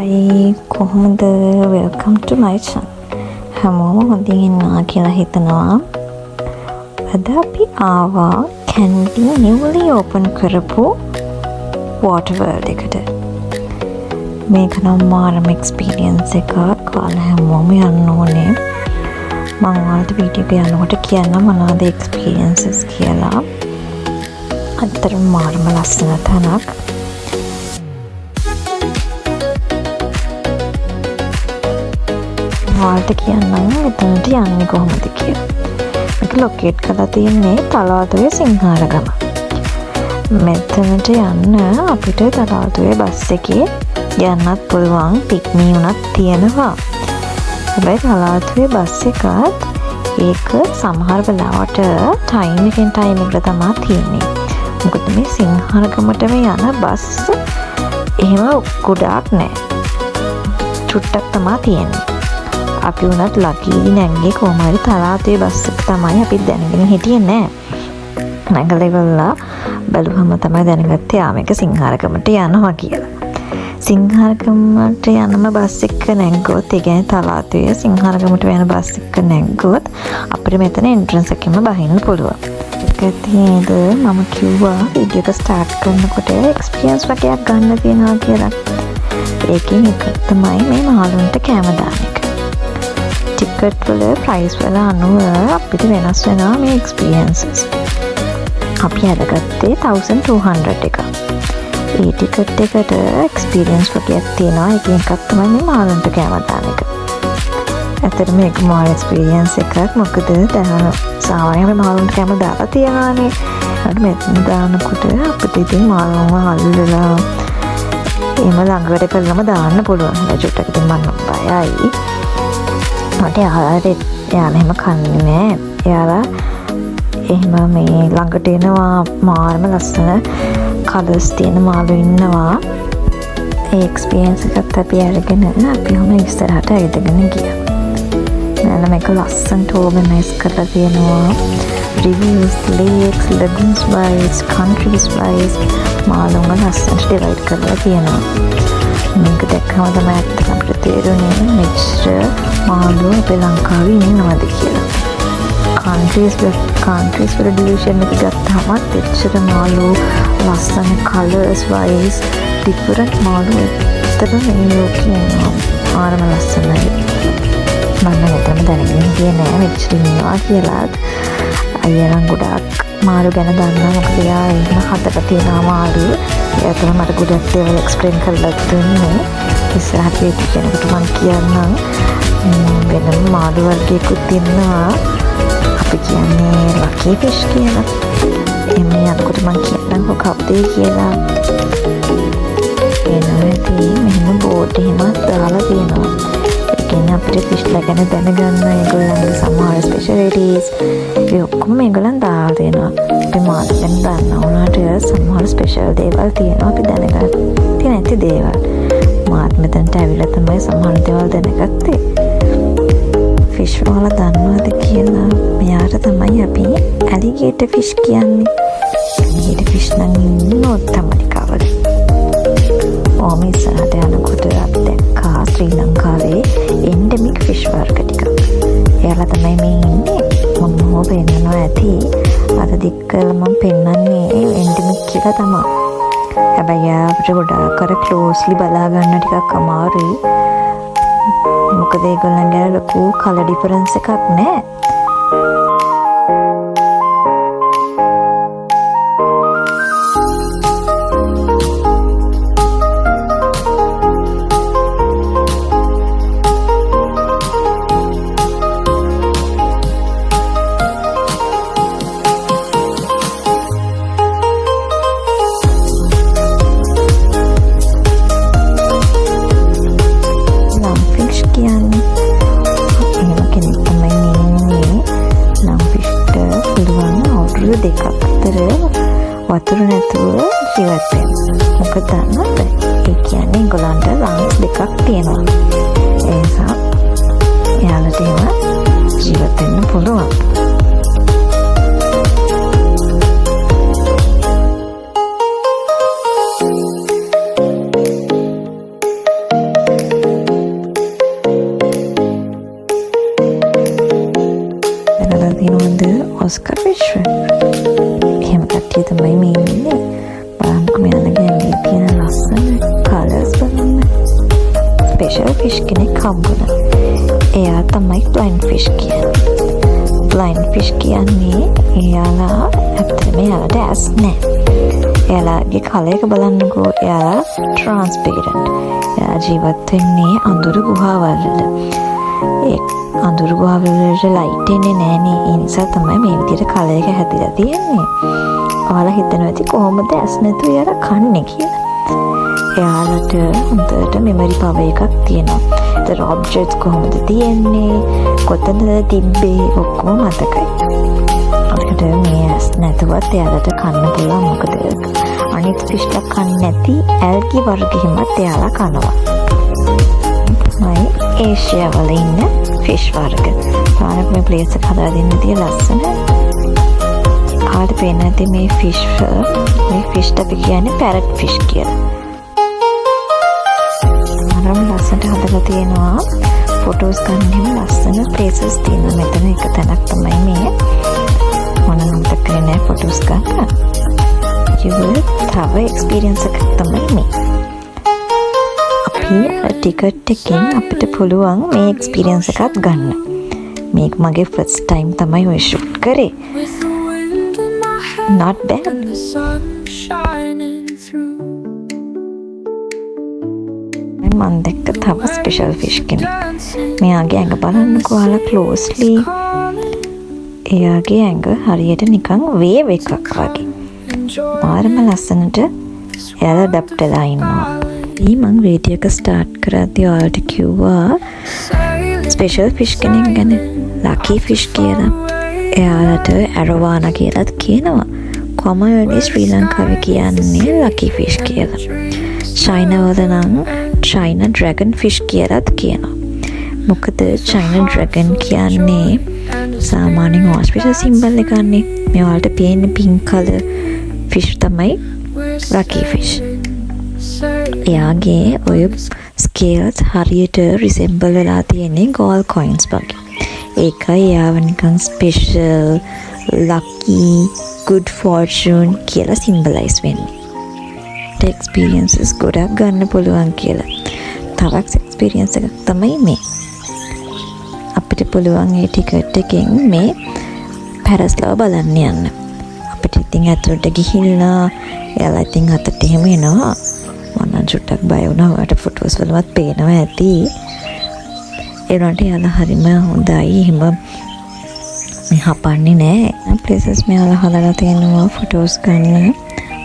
Hi, කොහොමද? Welcome to my channel. හැමෝම හොඳින් ඉන්නවා කියලා හිතනවා. අද අපි ආවා Kandy newly open කරපු water world එකට. මේක නම් මාරම experience එකක්. ඔයාලා හැමෝම යන්න ඕනේ. මම ඔයාලට වීඩියෝ එක යනකොට කියන්න මොනවද experiences කියලා. අතරම මාරම ලස්සන තැනක්. ඔයාලට කියන්නම් මෙතනට යන්නේ කොහොමද කියලා. මේක ලොකේට් කරලා තියෙන්නේ තලාතුවේ සිංහාරගම. මෙතනට යන්න අපිට තලාතුවේ බස් එකේ යන්නත් පුළුවන්, පික්මී උනත් තියෙනවා. හැබැයි තලාතුවේ බස් එකත් ඒක සමහර වෙලාවට ටයිම් එකෙන් ටයිම් එකට තමයි තියෙන්නේ. මොකද මේ සිංහාරගමටම යන බස් එහෙම ගොඩාක් නැහැ. චුට්ටක් තමයි තියෙන්නේ. අපි උනත් ලකී නැංගේ කොහොම හරි තලාතුවේ බස් එක තමයි අපි දැනගෙන හිටියේ නෑ. නැගලා ඉවරලා බැලුවම තමයි දැනගත්තේ මේක සිංහාරගමට යනවා කියලා. සිංහාරගමට යනම බස් එක නැග්ගොත්, ඒ කියන්නේ තලාතුවේ සිංහාරගමට යන බස් එක නැග්ගොත් අපිට මෙතන එන්ට්‍රන්ස් එකෙම බහින්න පුළුවන්. ඒකතියද මම කිව්වා වීඩියෝ එක ස්ටාර්ට් කරනකොට එක්ස්පීරියන්ස් වගේක් ගන්න තියෙනවා කියලා. ඒකෙන් එකක් තමයි මේ මාළුන්ට කැම දාන එක. ටිකට් වල ප්‍රයිස් වල අනුව අපිට වෙනස් වෙනවා මේ එක්ස්පීරියන්සස්. අපි අරගත්තේ 1200 එකක්. ඒ ටිකට් එකට එක්ස්පීරියන්ස් වගේක් තියෙනවා. ඒකෙන් එකක් තමයි මේ මාළුන්ට කැම දාන එක. ඇත්තටම මේක මාර එක්ස්පීරියන්ස් එකක්. මොකද දැන් සාමාන්‍යයෙන් මාළුන්ට කැම දාලා තියනවානේ. අර මෙතන දානකොට අපිට ඉතින් මාළුන්ව අල්ලලා එහෙම ළඟට කරලම දාන්න පුළුවන්. චුට්ටක් ඉතින් මම බයයි. මට යාළුවාට එහෙම කන්නේ නෑ. එයාලා එහෙම මේ ළඟට එනවා, මාරම ලස්සන කලර්ස් තියෙන මාළු ඉන්නවා. ඒ එක්ස්පීරියන්ස් එකත් අපි අරගෙන අපි ඔහම ඉස්සරහට ඇවිදගෙන ගියා. නේද මේක ලස්සනට ඕගනයිස් කරලා තියෙනවා. reviews, lakes, lagoons wise, countries wise මාළුන්ව ලස්සනට ඩිවයිඩ් කරලා තියෙනවා. මේක දැක්කම තමයි අපිට තේරුනේ මෙච්චර මාළු අපේ ලංකාවේ ඉන්නවද කියලා. countries වල ඩිවිෂන් එක ගත්තාම එච්චර මාළු ලස්සන colours wise different මාළු ඇත්තටම මේ ලෝකේ ඉන්නවා. ආරම ලස්සනයි. මම හිතම දැනගෙන හිටියේ නෑ මෙච්චර ඉන්නවා කියලා. අයියා ගොඩාක් මාළු ගැන දන්නවා. මොකද එයා එහෙම හදලා තියෙනවා මාළු. එයා තමයි මට ගොඩක් දේවල් එක්ස්ප්ලেইন කරලා දුන්නේ. ඉස්සරහට කෙනෙකුට මම කියන්නම් වෙනම මාළු වර්ගයකුත් ඉන්නවා. අපි කියන්නේ ලකී ෆිෂ් කියලා. එන්නේ අදකොට මම කියන්නම් කවුද කියලා. එනවාදී මෙහෙම බෝඩ් එකක් දාලා තියෙනවා. ඒ කියන්නේ අපිට ෆිෂ්ලා ගැන දැනගන්න ඒගොල්ලන්ගේ සමහර ස්පෙෂලිටිස් ඒ ඔක්කොම මේගොල්ලන් දාලා තියෙනවා. අපි මාළු ගැන දන්නා වුණාට සමහර ස්පෙෂල් දේවල් තියෙනවා අපි දැනගන්න නැති දේවල්. මාත් මෙතනට ඇවිල්ලා තමයි සමහර දේවල් දැනගත්තේ. ෆිෂ් වල දන්නවද කියලා? මෙයාට තමයි අපි ඇලිගේටර් ෆිෂ් කියන්නේ. ඇලිගේටර් ෆිෂ් නම් නෝත් තමයි කවද. ඕම ඉස්සරහට යනකොට අපි දැක්කා ශ්‍රී ලංකාවේ එන්ඩමික් ෆිෂ් වර්ග ටික. එයාලා තමයි මේ ඉන්නේ. මොනෝ වෙන්නව ඇති. අර දික්කල මම පෙන්නන්නේ එන්ඩමික් කියලා තමයි. හැබැයි අපිට ගොඩාක් අර ක්ලෝස්ලි බලා ගන්න ටිකක් අමාරුයි. මොකද ඒගොල්ලන්ගේ ලොකු කලර් ඩිෆරන්ස් එකක් නැහැ. දෙකක් අතර වතුර නැතුව ජීවත් වෙනවා. මොකද දන්නවද? ඒ කියන්නේ ඒගොල්ලන්ට ලංස් දෙකක් තියෙනවා. ඒ නිසා එයාලට එහෙම ජීවත් වෙන්න පුළුවන්. ඔස්කර් විශ්ව. එහෙම කට්ටිය තමයි මේ ඉන්නේ. බලන්නකො මෙයාලගේ ඇඟේ තියෙන ලස්සන කලර්ස් බලන්න. ස්පෙෂල් ෆිෂ් කෙනෙක් හම්බුණා. එයා තමයි ෆ්ලයින්ග් ෆිෂ් කියන්නේ. ෆ්ලයින්ග් ෆිෂ් කියන්නේ එයාලා ඇත්තටම එයාලට ඇස් නැහැ. එයාලගේ කලර් එක බලන්නකෝ. එයාලා ට්‍රාන්ස්පේරන්ට්. එයා ජීවත් වෙන්නේ අඳුරු ගුහාවල. ඒ අඳුරු ගුහාවල ලයිට් එන්නේ නැහනේ. ඒ නිසා තමයි මේ විදිහට කලර් එක හැදිලා තියෙන්නේ. ඔයාලා හිතනවා ඇති කොහොමද ඇස් නැතුව එයාලා කන්නේ කියලා. එයාලට හොඳට මෙමරි පවර් එකක් තියෙනවා. ඒතර ඔබ්ජෙක්ට්ස් කොහොමද තියෙන්නේ, කොතනද තිබ්බේ ඔක්කොම මතකයි. අපිට මේ ඇස් නැතුවත් එයාලට කන්න පුළුවන්. මොකද අනිත් ෆිෂ්ලා කන්නේ නැති ඇල්ගි වර්ග හිමත් එයාලා කනවා. මයි ඒෂියාවල ඉන්න ෆිෂ් වර්ග. තානක මේ ප්ලේස් එක හදලා දෙන්න තිය ලස්සන. ආට පේන ඇති මේ ෆිෂ් අපි කියන්නේ පැරට් ෆිෂ් කියලා. ලස්සනට හදලා තියෙනවා. ෆොටෝස් ගන්න එහෙම ලස්සන ප්ලේසස් තියෙනවා. මෙතන එක තැනක් තමයි මේ මොන මතක නෑ ෆොටෝස් ගන්න. තව එක්ස්පීරියන්ස් එකක් තමයි මේ. අපි ටිකට් එකෙන් අපිට පුළුවන් මේ එක්ස්පීරියන්ස් එකක් ගන්න. මේක මගේ ෆස්ට් ටයිම් තමයි ඔය ෂූට් කරේ. not bad. මම දැක්ක තව ස්පෙෂල් ෆිෂ් කෙනෙක්. මෙයාගේ ඇඟ බලන්නකෝ ඔයාලා ක්ලෝස්ලි. එයාගේ ඇඟ හරියට නිකන් වේව් එකක් වගේ. මාරම ලස්සනට එයාලා ඇඩැප්ට් වෙලා ඉන්නවා. මම වීඩියෝ එක ස්ටාර්ට් කරද්දී ඔයාලට කිව්වා ස්පෙෂල් ෆිෂ් කෙනෙක් ගැන. ලකි ෆිෂ් කියලා. එයාලට ඇරෝවානා කියලාත් කියනවා. කොමන්ලි ශ්‍රී ලංකාවේ කියන්නේ ලකි ෆිෂ් කියලා. චයිනාවල නම් චයිනා ඩ්‍රැගන් ෆිෂ් කියලාත් කියනවා. මොකද චයිනා ඩ්‍රැගන් කියන්නේ සාමාන්‍යයෙන් හොස්පිටල් සිම්බල් එකන්නේ. මේ වලට පේන පින්ක් කලර් ෆිෂ් තමයි ලකි ෆිෂ්. එයාගේ ඔය ස්කේල්ස් හරියට රිසෙම්බල් වෙලා තියෙන්නේ ගෝල්ඩ් කොයින්ස් වගේ. ඒකයි එයාව නිකන් ස්පෙෂල්, ලකි, good fortune කියලා සිම්බලයිස් වෙන්නේ. එක්ස්පීරියන්සස් ගොඩක් ගන්න පුළුවන් කියලා. තවත් එක්ස්පීරියන්ස් එකක් තමයි මේ. අපිට පුළුවන් ඒ ටිකට් එකෙන් මේ පැරස්ලව බලන්න යන්න. අපිට ඉතින් ඇතුළට ගිහිල්ලා එයාලා ඉතින් අතට එහෙම එනවා. මම චුට්ටක් බය වුණා. ඔයාලට ෆොටෝස් වලවත් පේනවා ඇති. ඒ වුණාට එයාලා හරිම හොඳයි. එහෙම මේ හපන්නේ නැහැ. ප්ලේසස් මෙයාලා හදලා තියෙනවා ෆොටෝස් ගන්න.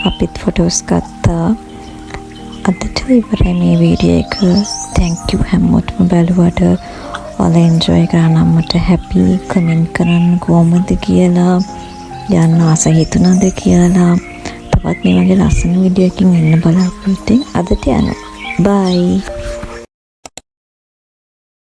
අපිත් ෆොටෝස් ගත්තා. අදට ඉවරයි මේ වීඩියෝ එක. thank you හැමෝටම බලුවට. ඔයාලා එන්ජොයි කරා මට හැපි. කමෙන්ට් කරන්න කොහොමද කියලා, යන්න ආස හිතුණාද කියලා. තවත් මේ වගේ ලස්සන වීඩියෝ එකකින් එන්න බලාපොරොත්තු වෙන්න. අදට යනවා. bye.